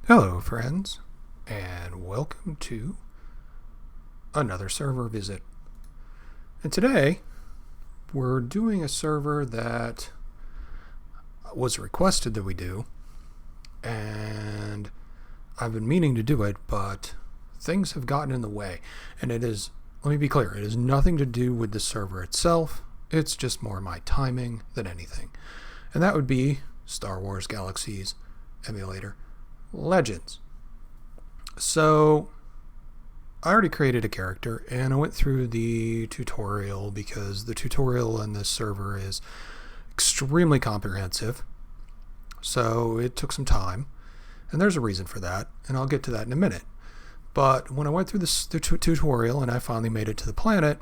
Hello friends, and welcome to another server visit. And today, we're doing a server that was requested that we do, and I've been meaning to do it, but things have gotten in the way. And it is, let me be clear, it has nothing to do with the server itself, it's just more my timing than anything. And that would be Star Wars Galaxies emulator Legends. So I already created a character and I went through the tutorial because the tutorial in this server is extremely comprehensive. So it took some time, and there's a reason for that, and I'll get to that in a minute. But when I went through the tutorial and I finally made it to the planet,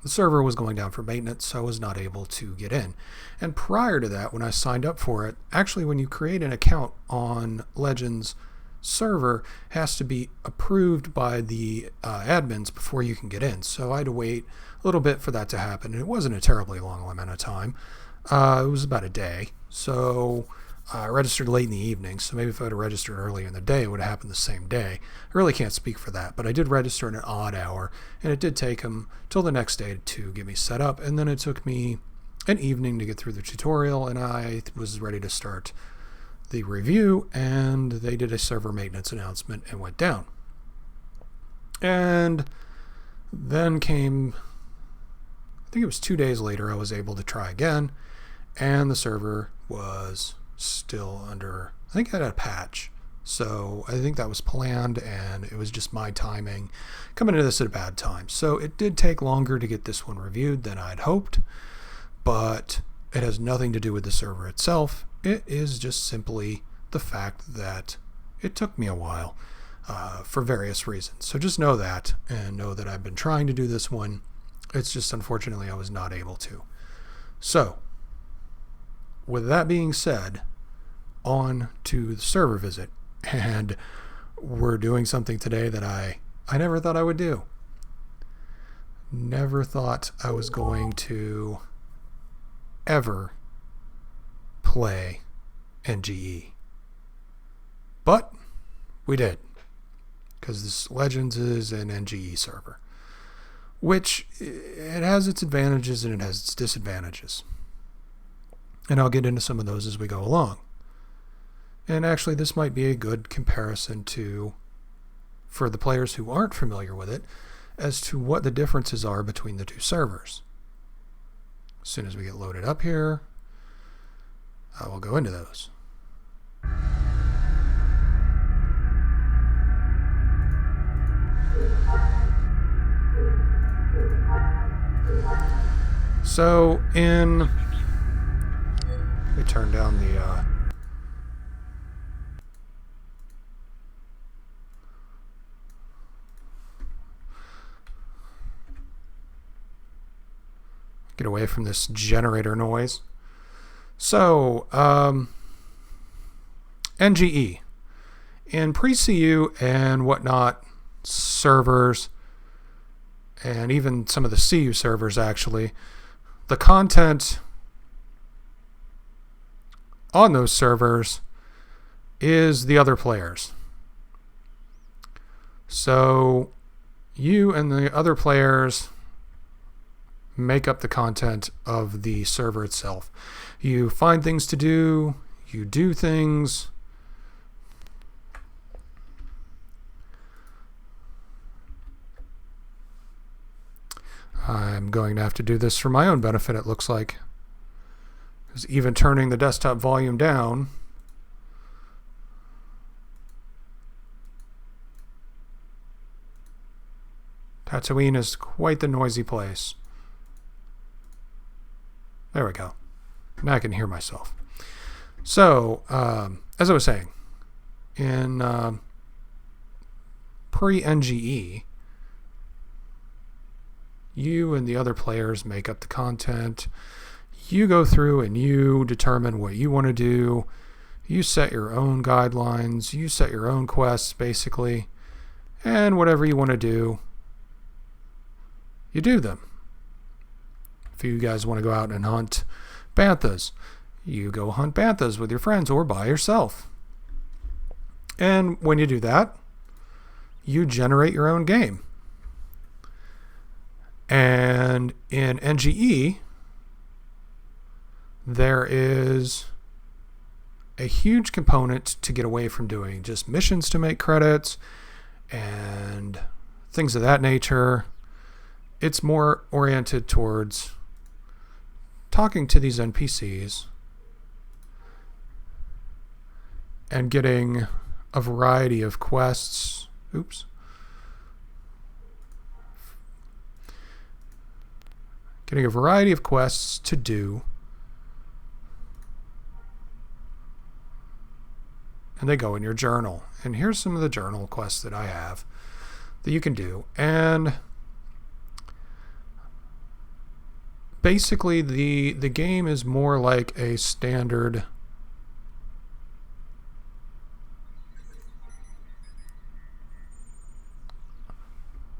the server was going down for maintenance, so I was not able to get in. And prior to that, when I signed up for it, actually when you create an account on Legends server, it has to be approved by the admins before you can get in. So I had to wait a little bit for that to happen, and it wasn't a terribly long amount of time. It was about a day. So I registered late in the evening, so maybe if I would have registered earlier in the day, it would have happened the same day. I really can't speak for that, but I did register in an odd hour, and it did take them till the next day to get me set up, and then it took me an evening to get through the tutorial, and I was ready to start the review, and they did a server maintenance announcement and went down. And then came, I think it was 2 days later, I was able to try again, and the server was still under, I think I had a patch, so I think that was planned, and it was just my timing coming into this at a bad time. So it did take longer to get this one reviewed than I'd hoped, but it has nothing to do with the server itself. It is just simply the fact that it took me a while for various reasons. So just know that, and know that I've been trying to do this one. It's just unfortunately I was not able to. So with that being said, on to the server visit, and we're doing something today that I never thought I would do. Never thought I was going to ever play NGE, but we did, because this Legends is an NGE server, which it has its advantages and it has its disadvantages, and I'll get into some of those as we go along. And actually, this might be a good comparison for the players who aren't familiar with it, as to what the differences are between the two servers. As soon as we get loaded up here, I will go into those. So let me turn down the get away from this generator noise. So, NGE. In pre-CU and whatnot servers, and even some of the CU servers actually, the content on those servers is the other players. So, you and the other players make up the content of the server itself. You find things to do, you do things. I'm going to have to do this for my own benefit, it looks like, because even turning the desktop volume down, Tatooine is quite the noisy place. There we go. Now I can hear myself. So, as I was saying, in pre-NGE, you and the other players make up the content. You go through and you determine what you want to do. You set your own guidelines. You set your own quests, basically. And whatever you want to do, you do them. If you guys want to go out and hunt banthas, you go hunt banthas with your friends or by yourself. And when you do that, you generate your own game. And in NGE, there is a huge component to get away from doing just missions to make credits and things of that nature. It's more oriented towards talking to these NPCs and getting a variety of quests. Getting a variety of quests to do. And they go in your journal. And here's some of the journal quests that I have that you can do. And basically the game is more like a standard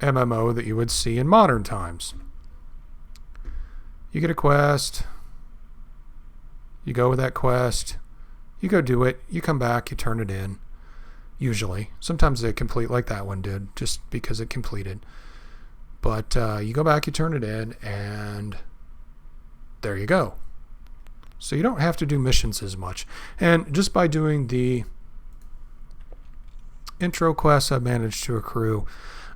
MMO that you would see in modern times. You get a quest, you go with that quest, you go do it, you come back, you turn it in, usually. Sometimes they complete like that one did, just because it completed. But you go back, you turn it in, and there you go. So you don't have to do missions as much. And just by doing the intro quests, I've managed to accrue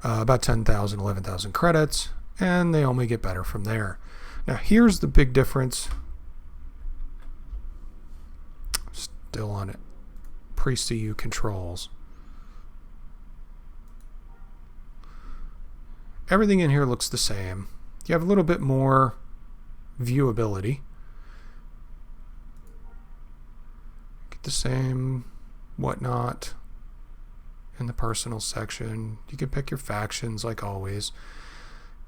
about 10,000, 11,000 credits, and they only get better from there. Now here's the big difference. Still on it. Pre-CU controls. Everything in here looks the same. You have a little bit more viewability. Get the same whatnot in the personal section. You can pick your factions like always.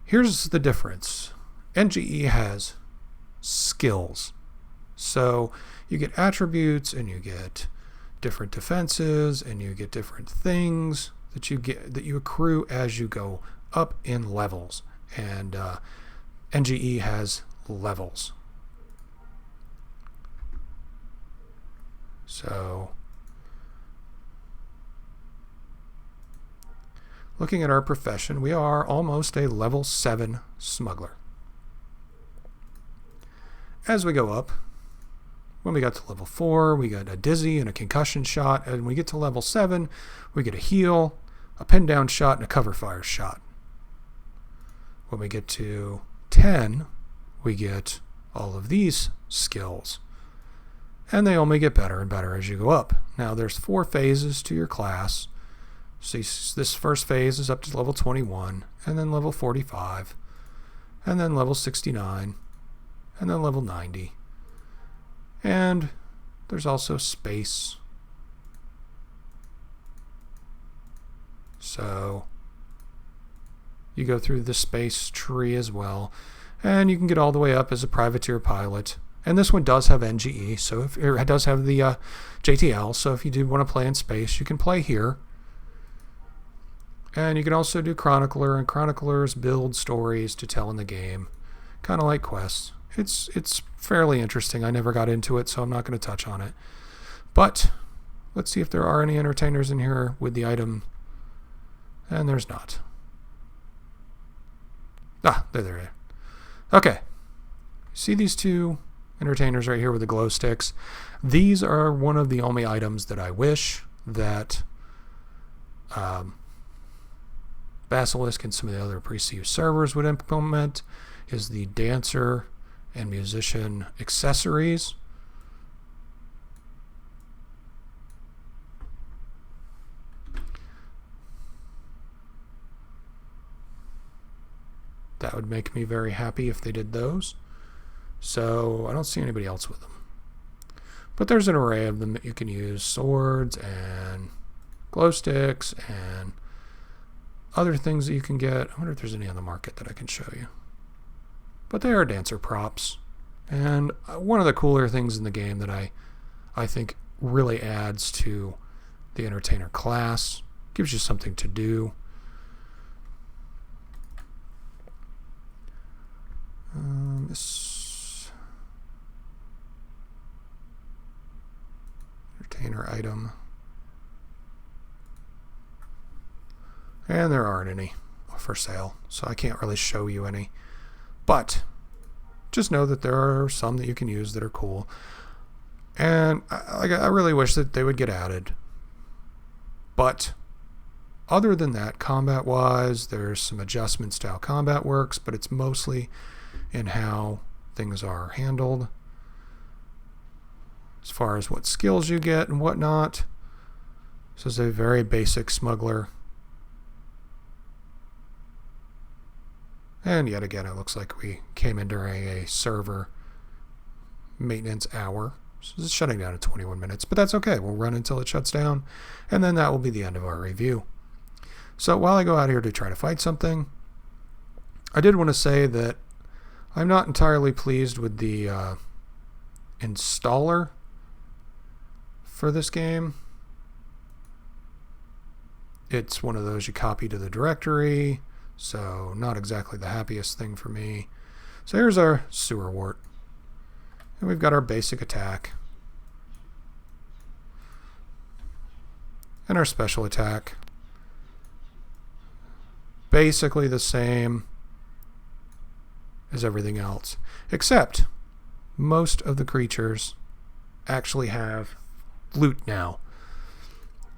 Here's the difference. NGE has skills. So you get attributes and you get different defenses and you get different things that you accrue as you go up in levels. And NGE has levels. So looking at our profession, we are almost a level 7 smuggler. As we go up, when we got to level 4, we got a dizzy and a concussion shot. And when we get to level 7, we get a heal, a pin down shot, and a cover fire shot. When we get to 10, we get all of these skills. And they only get better and better as you go up. Now there's 4 phases to your class. So this first phase is up to level 21, and then level 45, and then level 69, and then level 90. And there's also space. So you go through the space tree as well, and you can get all the way up as a privateer pilot. And this one does have NGE, so it does have the JTL, so if you do want to play in space, you can play here. And you can also do Chronicler, and Chroniclers build stories to tell in the game, kind of like quests. It's fairly interesting. I never got into it, so I'm not going to touch on it. But let's see if there are any entertainers in here with the item. And there's not. Ah, there they are. Okay. See these 2 entertainers right here with the glow sticks? These are one of the only items that I wish that Basilisk and some of the other pre-CU servers would implement, is the dancer and musician accessories. That would make me very happy if they did those. So I don't see anybody else with them. But there's an array of them that you can use. Swords and glow sticks and other things that you can get. I wonder if there's any on the market that I can show you. But they are dancer props. And one of the cooler things in the game that I think really adds to the entertainer class, gives you something to do. This entertainer item. And there aren't any for sale, so I can't really show you any. But just know that there are some that you can use that are cool. And I really wish that they would get added. But other than that, combat-wise, there's some adjustments to how combat works, but it's mostly in how things are handled. As far as what skills you get and whatnot. This is a very basic smuggler. And yet again, it looks like we came in during a server maintenance hour. So it's shutting down at 21 minutes, but that's okay. We'll run until it shuts down, and then that will be the end of our review. So while I go out here to try to fight something, I did want to say that I'm not entirely pleased with the installer for this game. It's one of those you copy to the directory, so not exactly the happiest thing for me. So here's our sewer wart. And we've got our basic attack. And our special attack. Basically the same as everything else. Except most of the creatures actually have loot now.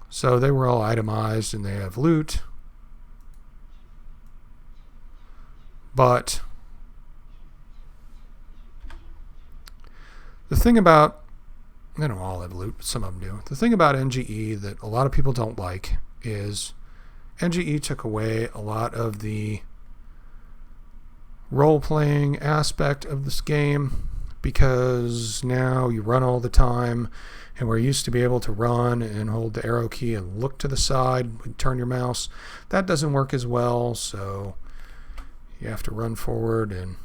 So they were all itemized and they have loot. But the thing about, they don't all have loot, but some of them do. The thing about NGE that a lot of people don't like is NGE took away a lot of the role-playing aspect of this game, because now you run all the time, and we're used to be able to run and hold the arrow key and look to the side and turn your mouse. That doesn't work as well, so you have to run forward, and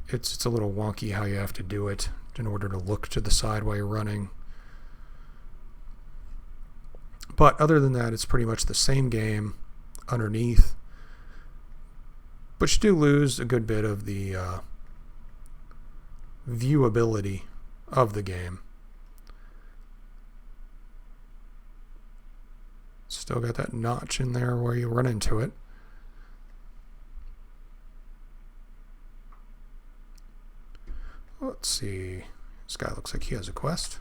it's a little wonky how you have to do it in order to look to the side while you're running. But other than that, it's pretty much the same game underneath. But you do lose a good bit of the viewability of the game. Still got that notch in there where you run into it. Let's see. This guy looks like he has a quest.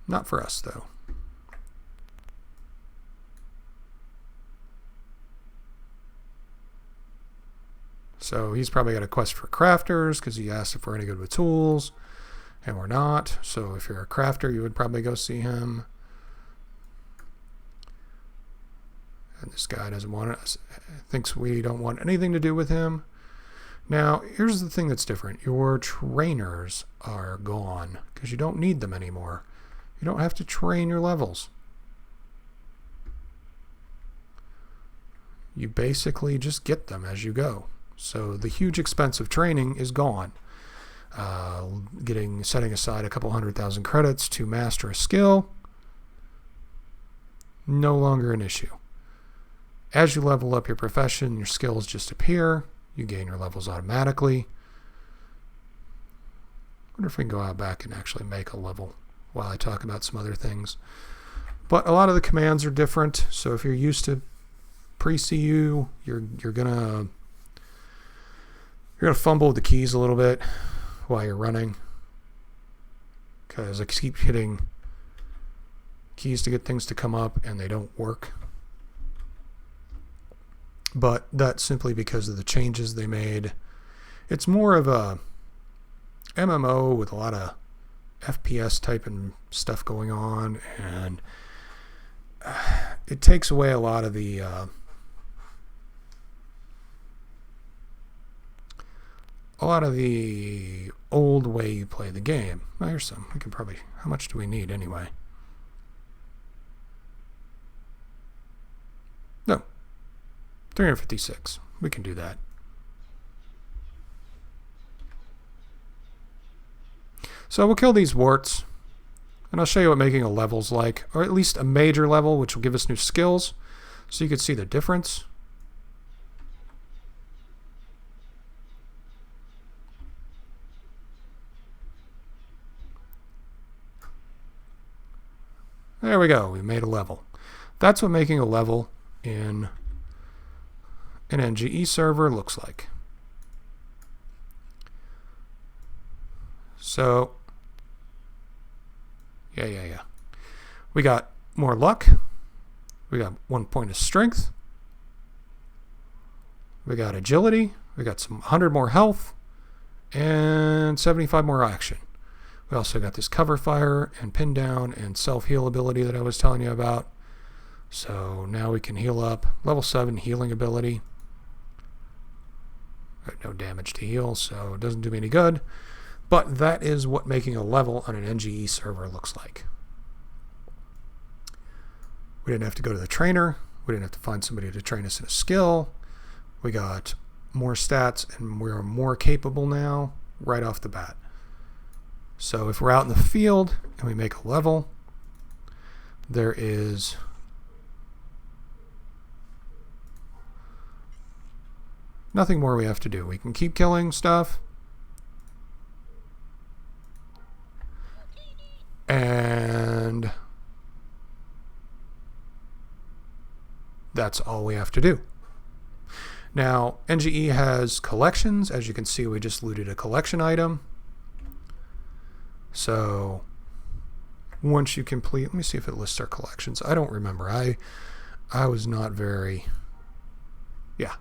Not for us, though. So he's probably got a quest for crafters because he asked if we're any good with tools, and we're not. So if you're a crafter, you would probably go see him. And this guy doesn't want us, thinks we don't want anything to do with him. Now, here's the thing that's different. Your trainers are gone because you don't need them anymore. You don't have to train your levels. You basically just get them as you go. So the huge expense of training is gone. Setting aside a couple 100,000 credits to master a skill, no longer an issue. As you level up your profession, your skills just appear. You gain your levels automatically. I wonder if we can go out back and actually make a level while I talk about some other things. But a lot of the commands are different. So if you're used to pre-CU, you're gonna fumble with the keys a little bit while you're running, because I keep hitting keys to get things to come up and they don't work. But that's simply because of the changes they made. It's more of a MMO with a lot of FPS type and stuff going on, and it takes away a lot of the old way you play the game. Well, here's some. We can probably, how much do we need anyway? No. 356. We can do that. So we'll kill these warts, and I'll show you what making a level's like, or at least a major level, which will give us new skills, so you can see the difference. There we go. We made a level. That's what making a level in an NGE server looks like. So, yeah. We got more luck. We got 1 point of strength. We got agility. We got some 100 more health and 75 more action. We also got this cover fire and pin down and self-heal ability that I was telling you about. So now we can heal up. Level 7 healing ability. No damage to heal, so it doesn't do me any good. But that is what making a level on an NGE server looks like. We didn't have to go to the trainer. We didn't have to find somebody to train us in a skill. We got more stats and we're more capable now right off the bat. So if we're out in the field and we make a level, there is nothing more we have to do. We can keep killing stuff. And that's all we have to do. Now, NGE has collections. As you can see, we just looted a collection item. So once you complete, let me see if it lists our collections. I don't remember. I was not very, yeah.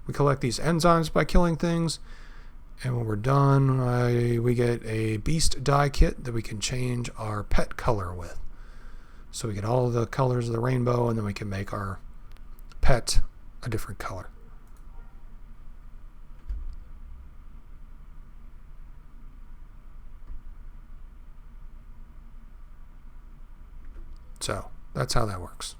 We collect these enzymes by killing things. And when we're done, we get a beast dye kit that we can change our pet color with. So we get all the colors of the rainbow, and then we can make our pet a different color. So that's how that works.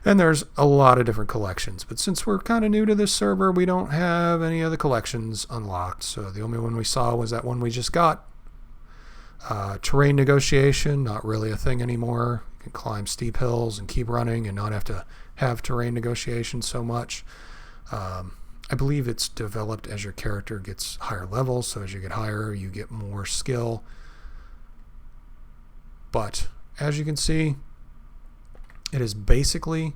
And there's a lot of different collections, but since we're kind of new to this server, we don't have any of the collections unlocked. So the only one we saw was that one we just got. Terrain negotiation, not really a thing anymore. You can climb steep hills and keep running and not have to have terrain negotiation so much. I believe it's developed as your character gets higher levels, so as you get higher, you get more skill. But as you can see, it is basically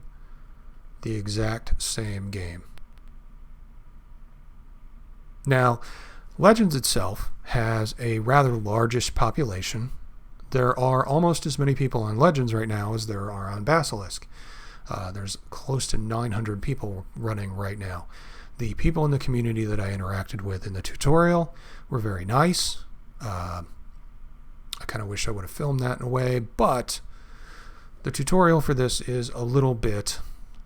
the exact same game. Now, Legends itself has a rather largish population. There are almost as many people on Legends right now as there are on Basilisk. There's close to 900 people running right now. The people in the community that I interacted with in the tutorial were very nice. I kind of wish I would have filmed that in a way, but the tutorial for this is a little bit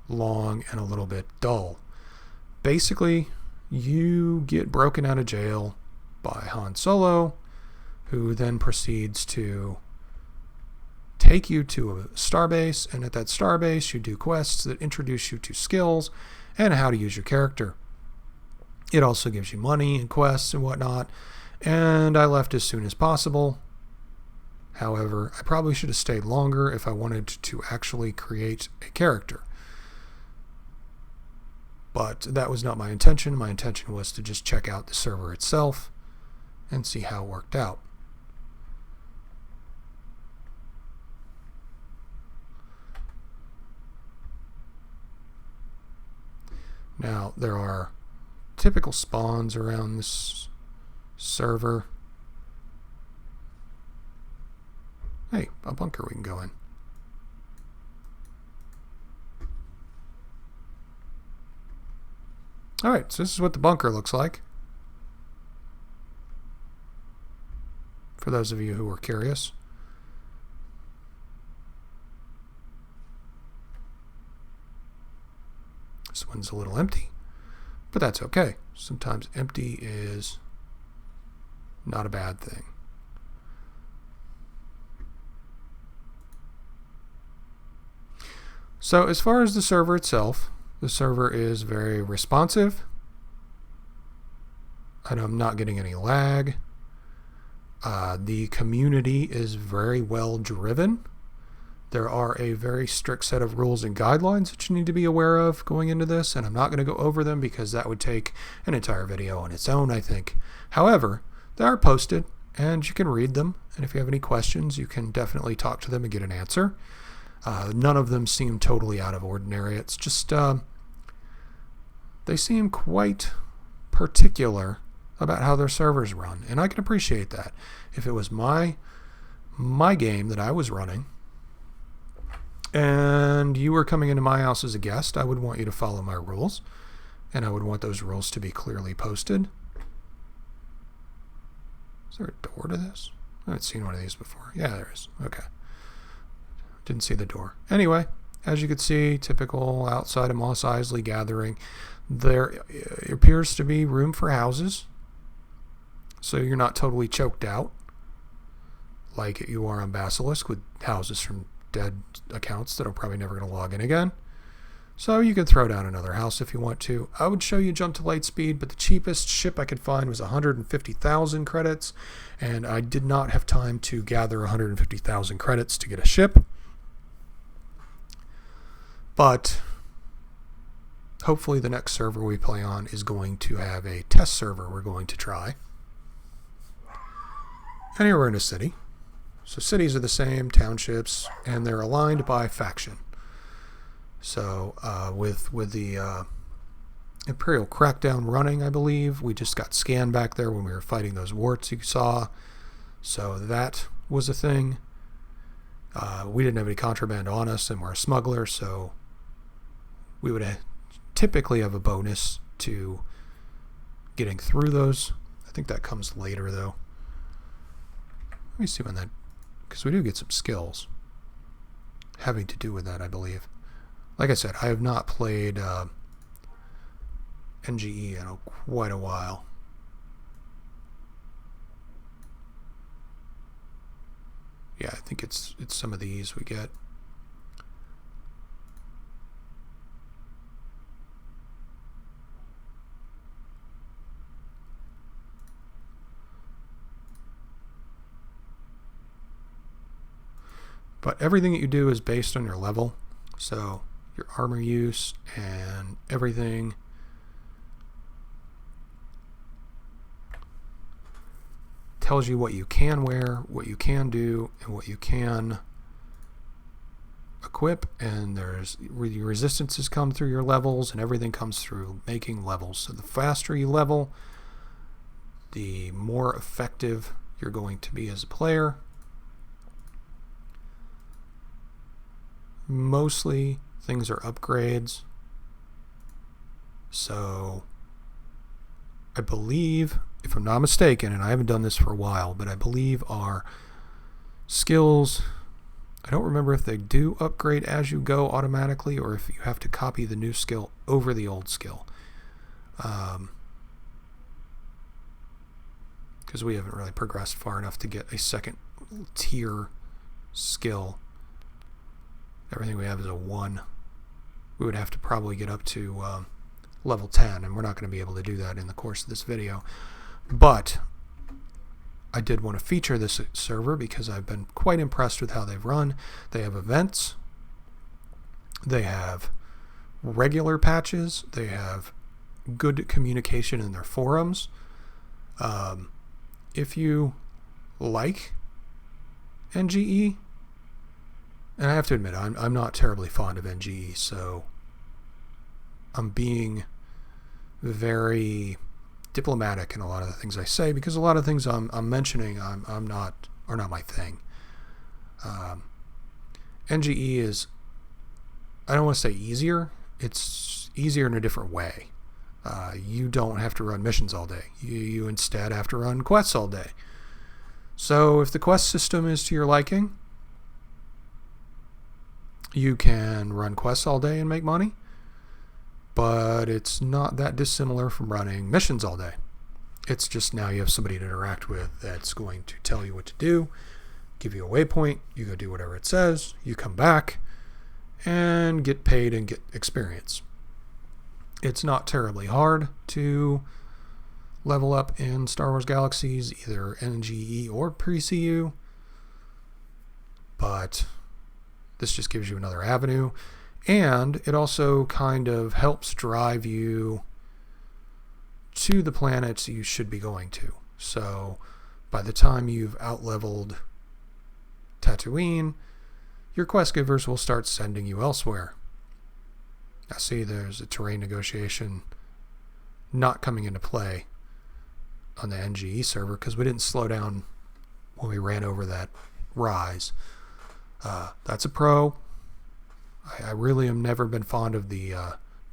long and a little bit dull. Basically, you get broken out of jail by Han Solo, who then proceeds to take you to a starbase, and at that starbase you do quests that introduce you to skills and how to use your character. It also gives you money and quests and whatnot, and I left as soon as possible. However, I probably should have stayed longer if I wanted to actually create a character. But that was not my intention. My intention was to just check out the server itself and see how it worked out. Now, there are typical spawns around this server. Hey, a bunker we can go in. Alright, so this is what the bunker looks like. For those of you who were curious. This one's a little empty, but that's okay. Sometimes empty is not a bad thing. So as far as the server itself, the server is very responsive, and I'm not getting any lag. The community is very well driven. There are a very strict set of rules and guidelines that you need to be aware of going into this, and I'm not going to go over them because that would take an entire video on its own, I think. However, they are posted and you can read them. And if you have any questions, you can definitely talk to them and get an answer. None of them seem totally out of ordinary. It's just they seem quite particular about how their servers run, and I can appreciate that. If it was my game that I was running, and you were coming into my house as a guest, I would want you to follow my rules, and I would want those rules to be clearly posted. Is there a door to this? I haven't seen one of these before. Yeah, there is. Okay. Didn't see the door. Anyway, as you can see, typical outside of Mos Eisley gathering. There appears to be room for houses, so you're not totally choked out like you are on Basilisk with houses from dead accounts that are probably never going to log in again. So you can throw down another house if you want to. I would show you jump to light speed, but the cheapest ship I could find was 150,000 credits, and I did not have time to gather 150,000 credits to get a ship. But hopefully the next server we play on is going to have a test server we're going to try. And here we're in a city. So cities are the same, townships, and they're aligned by faction. So with the Imperial Crackdown running, I believe, we just got scanned back there when we were fighting those warts you saw. So that was a thing. We didn't have any contraband on us, and we're a smuggler, so we would typically have a bonus to getting through those. I think that comes later, though. Let me see when that... because we do get some skills having to do with that, I believe. Like I said, I have not played NGE in quite a while. Yeah, I think it's some of these we get. But everything that you do is based on your level. So your armor use and everything tells you what you can wear, what you can do, and what you can equip. And there's your resistances come through your levels, and everything comes through making levels. So the faster you level, the more effective you're going to be as a player. Mostly things are upgrades. So I believe, if I'm not mistaken, and I haven't done this for a while, but I believe our skills, I don't remember if they do upgrade as you go automatically or if you have to copy the new skill over the old skill. Because we haven't really progressed far enough to get a second tier skill. Everything we have is a 1. We would have to probably get up to level 10, and we're not going to be able to do that in the course of this video. But I did want to feature this server because I've been quite impressed with how they've run. They have events. They have regular patches. They have good communication in their forums. If you like NGE, and I have to admit, I'm not terribly fond of NGE, so I'm being very diplomatic in a lot of the things I say, because a lot of things I'm mentioning are not my thing. NGE is, I don't want to say easier, it's easier in a different way. You don't have to run missions all day. You instead have to run quests all day. So if the quest system is to your liking, you can run quests all day and make money, but it's not that dissimilar from running missions all day. It's just now you have somebody to interact with that's going to tell you what to do, give you a waypoint, you go do whatever it says, you come back and get paid and get experience. It's not terribly hard to level up in Star Wars Galaxies, either NGE or pre-CU, but this just gives you another avenue, and it also kind of helps drive you to the planets you should be going to. So by the time you've outleveled Tatooine, your quest givers will start sending you elsewhere. I see there's a terrain negotiation not coming into play on the NGE server because we didn't slow down when we ran over that rise. That's a pro. I really have never been fond of the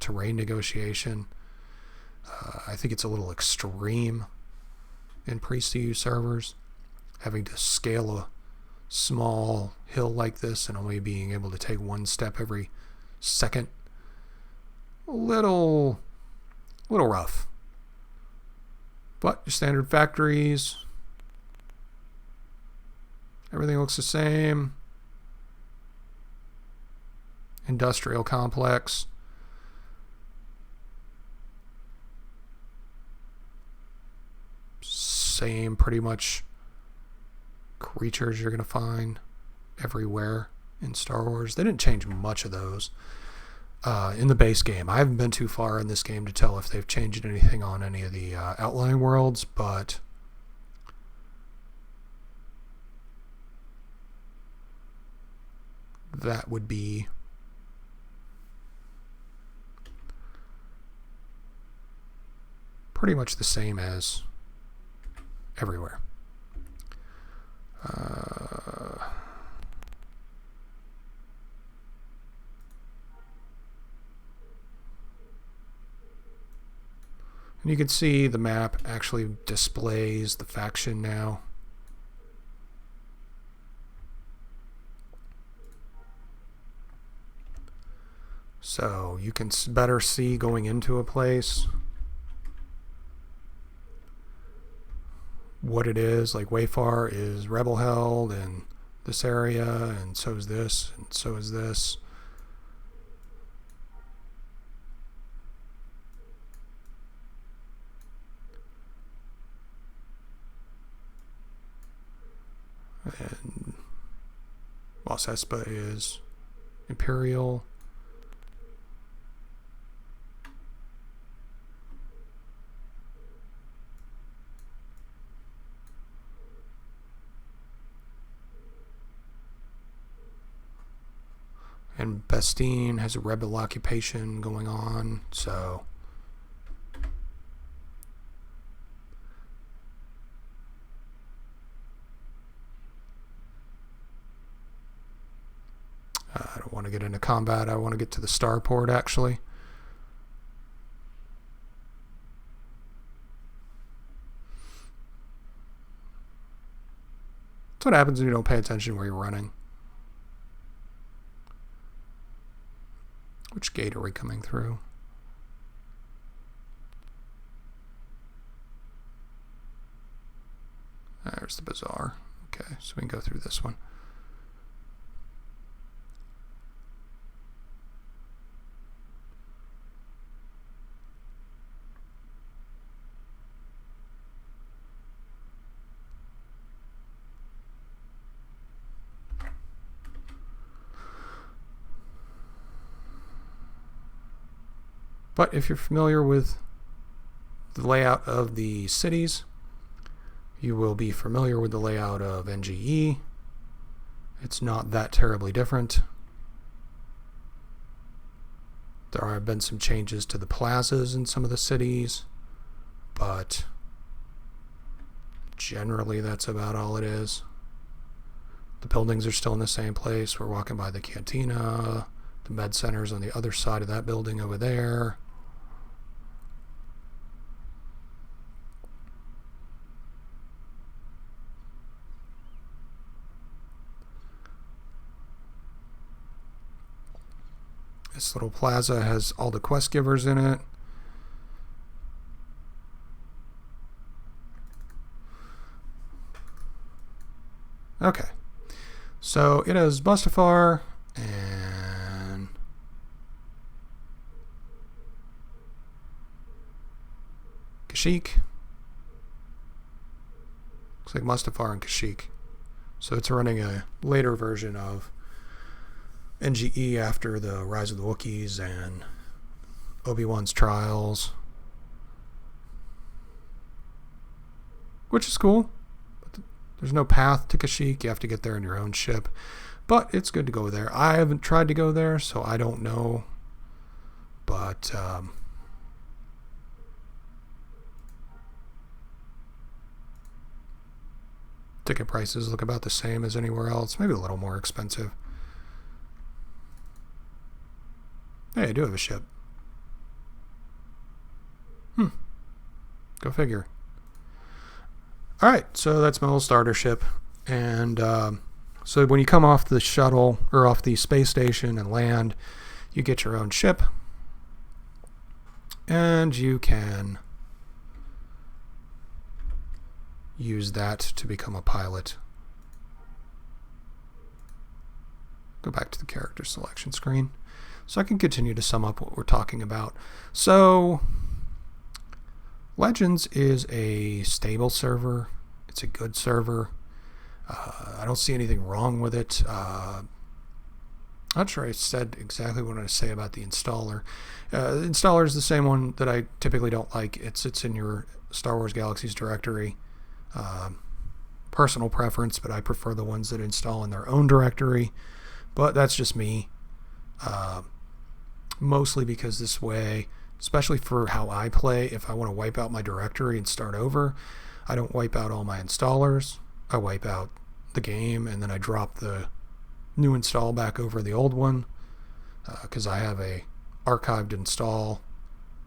terrain negotiation. I think it's a little extreme in pre-CU servers, having to scale a small hill like this and only being able to take one step every second. A little rough. But your standard factories, everything looks the same. Industrial complex. Same pretty much creatures you're going to find everywhere in Star Wars. They didn't change much of those in the base game. I haven't been too far in this game to tell if they've changed anything on any of the outlying worlds, but that would be pretty much the same as everywhere. And you can see the map actually displays the faction now. So you can better see going into a place what it is. Like Wayfar is rebel held in this area, and so is this, and so is this. And Mos Espa is Imperial. And Bastine has a rebel occupation going on, so I don't want to get into combat. I want to get to the starport, actually. That's what happens when you don't pay attention where you're running. Which gate are we coming through? There's the bazaar. Okay, so we can go through this one. But if you're familiar with the layout of the cities, you will be familiar with the layout of NGE. It's not that terribly different. There have been some changes to the plazas in some of the cities, but generally that's about all it is. The buildings are still in the same place. We're walking by the cantina. The med center's on the other side of that building over there. This little plaza has all the quest givers in it. Okay. So it has Mustafar and Kashyyyk. Looks like Mustafar and Kashyyyk. So it's running a later version of NGE after the Rise of the Wookiees and Obi-Wan's Trials, which is cool. But There's no path to Kashyyyk. You have to get there in your own ship. But it's good to go there. I haven't tried to go there, so I don't know. But ticket prices look about the same as anywhere else. Maybe a little more expensive. Hey, I do have a ship. Go figure. Alright, so that's my little starter ship. And so when you come off the shuttle, or off the space station and land, you get your own ship. And you can use that to become a pilot. Go back to the character selection screen. So I can continue to sum up what we're talking about. So Legends is a stable server. It's a good server. I don't see anything wrong with it. I'm not sure I said exactly what I say about the installer. The installer is the same one that I typically don't like. It sits in your Star Wars Galaxies directory. Personal preference, but I prefer the ones that install in their own directory. But that's just me. Mostly because this way, especially for how I play, if I want to wipe out my directory and start over, I don't wipe out all my installers. I wipe out the game and then I drop the new install back over the old one because I have a archived install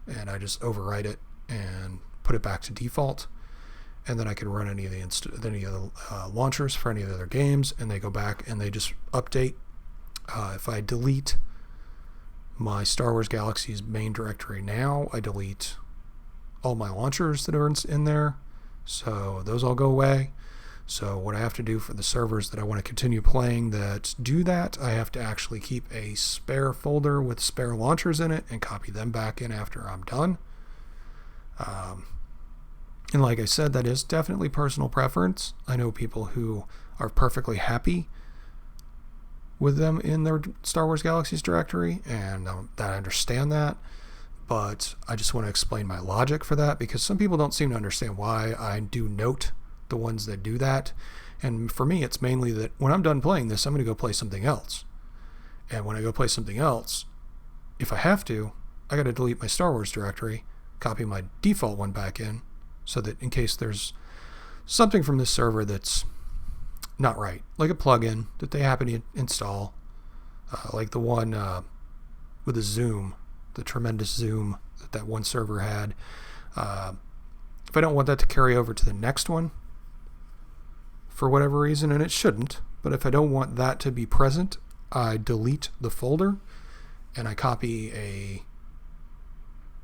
and I just overwrite it and put it back to default, and then I can run any of the launchers for any of the other games, and they go back and they just update. If I delete my Star Wars Galaxies main directory now, I delete all my launchers that are in there, so those all go away. So what I have to do for the servers that I want to continue playing that do that, I have to actually keep a spare folder with spare launchers in it and copy them back in after I'm done. And like I said, that is definitely personal preference. I know people who are perfectly happy with them in their Star Wars Galaxies directory, and I understand that, but I just want to explain my logic for that, because some people don't seem to understand why I do note the ones that do that. And for me, it's mainly that when I'm done playing this, I'm going to go play something else. And when I go play something else, if I have to, I got to delete my Star Wars directory, copy my default one back in, so that in case there's something from this server that's not right, like a plugin that they happen to install, like the one with the zoom, the tremendous zoom that one server had. If I don't want that to carry over to the next one for whatever reason, and it shouldn't, but if I don't want that to be present, I delete the folder and I copy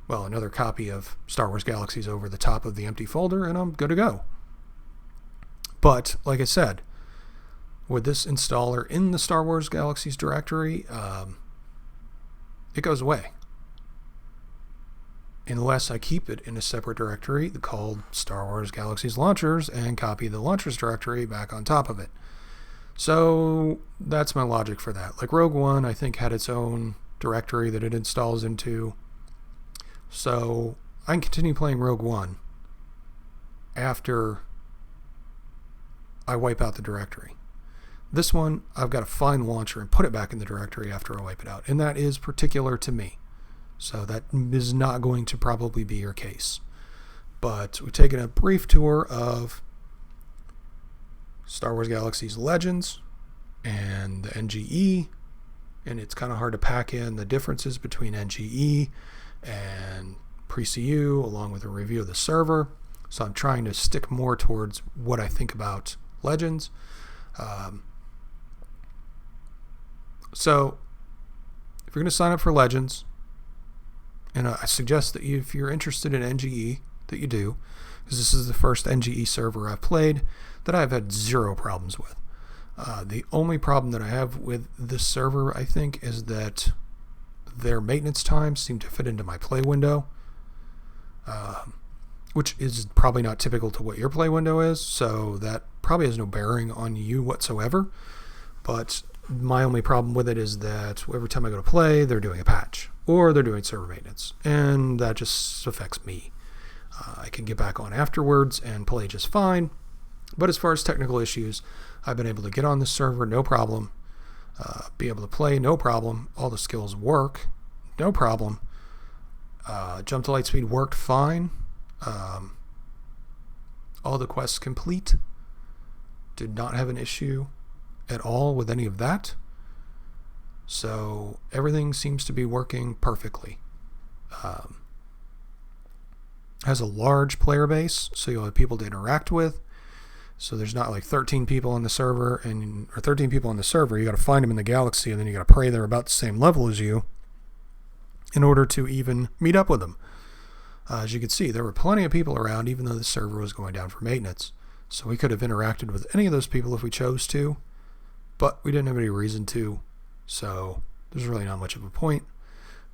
another copy of Star Wars Galaxies over the top of the empty folder, and I'm good to go. But like I said, with this installer in the Star Wars Galaxies directory, it goes away unless I keep it in a separate directory called Star Wars Galaxies Launchers and copy the Launchers directory back on top of it. So that's my logic for that. Like Rogue One, I think, had its own directory that it installs into. So I can continue playing Rogue One after I wipe out the directory. This one, I've got to find the launcher and put it back in the directory after I wipe it out. And that is particular to me. So that is not going to probably be your case. But we've taken a brief tour of Star Wars Galaxies Legends and the NGE. And it's kind of hard to pack in the differences between NGE and pre-CU along with a review of the server. So I'm trying to stick more towards what I think about Legends. So if you're going to sign up for Legends, and I suggest that if you're interested in NGE, that you do, because this is the first NGE server I've played that I've had zero problems with. The only problem that I have with this server, I think, is that their maintenance times seem to fit into my play window, which is probably not typical to what your play window is, so that probably has no bearing on you whatsoever. But my only problem with it is that every time I go to play, they're doing a patch or they're doing server maintenance, and that just affects me. I can get back on afterwards and play just fine, But as far as technical issues, I've been able to get on the server, no problem. Be able to play, no problem. All the skills work, no problem. Jump to light speed worked fine. All the quests complete. Did not have an issue at all with any of that. So everything seems to be working perfectly. Has a large player base, so you'll have people to interact with. So there's not like 13 people on the server, or 13 people on the server. You got to find them in the galaxy, and then you got to pray they're about the same level as you in order to even meet up with them. As you can see, there were plenty of people around, even though the server was going down for maintenance. So we could have interacted with any of those people if we chose to, but we didn't have any reason to. So there's really not much of a point.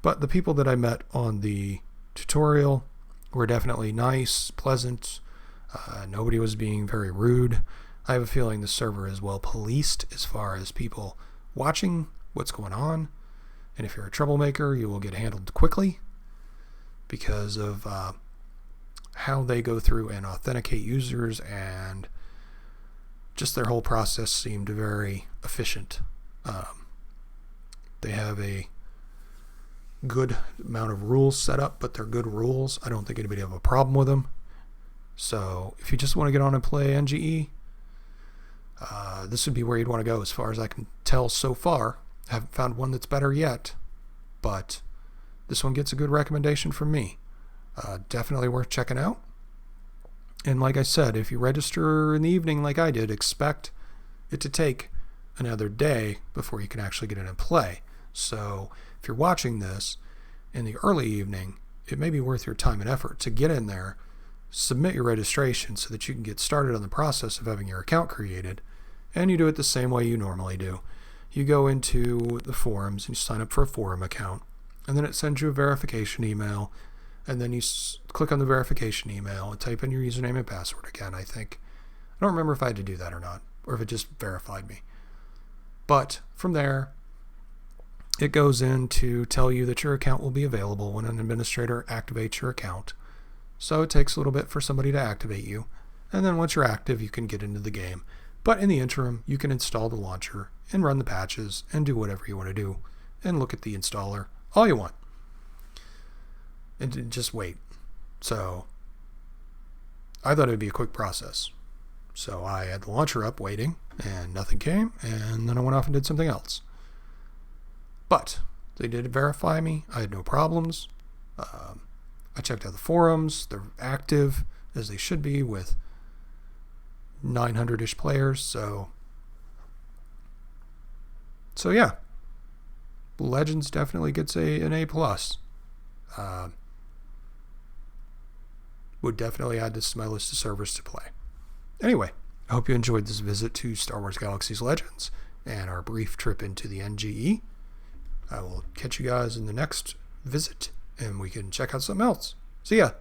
But the people that I met on the tutorial were definitely nice, pleasant. Nobody was being very rude. I have a feeling the server is well policed as far as people watching what's going on. And if you're a troublemaker, you will get handled quickly because of how they go through and authenticate users, and just their whole process seemed very efficient. They have a good amount of rules set up, but they're good rules. I don't think anybody have a problem with them. So if you just want to get on and play NGE, this would be where you'd want to go as far as I can tell so far. I haven't found one that's better yet, but this one gets a good recommendation from me. Definitely worth checking out. And like I said, if you register in the evening like I did, expect it to take another day before you can actually get in and play. So if you're watching this in the early evening, it may be worth your time and effort to get in there, submit your registration so that you can get started on the process of having your account created. And you do it the same way you normally do. You go into the forums and you sign up for a forum account, and then it sends you a verification email, and then you click on the verification email and type in your username and password again, I think. I don't remember if I had to do that or not, or if it just verified me. But from there, it goes in to tell you that your account will be available when an administrator activates your account. So it takes a little bit for somebody to activate you, and then once you're active, you can get into the game. But in the interim, you can install the launcher and run the patches and do whatever you want to do and look at the installer all you want. And just wait. So I thought it would be a quick process. So I had the launcher up waiting, and nothing came, and then I went off and did something else. But they did verify me. I had no problems. I checked out the forums. They're active, as they should be, with 900-ish players. So yeah. Legends definitely gets an A+. Would definitely add this to my list of servers to play. Anyway, I hope you enjoyed this visit to Star Wars Galaxies Legends and our brief trip into the NGE. I will catch you guys in the next visit, and we can check out something else. See ya!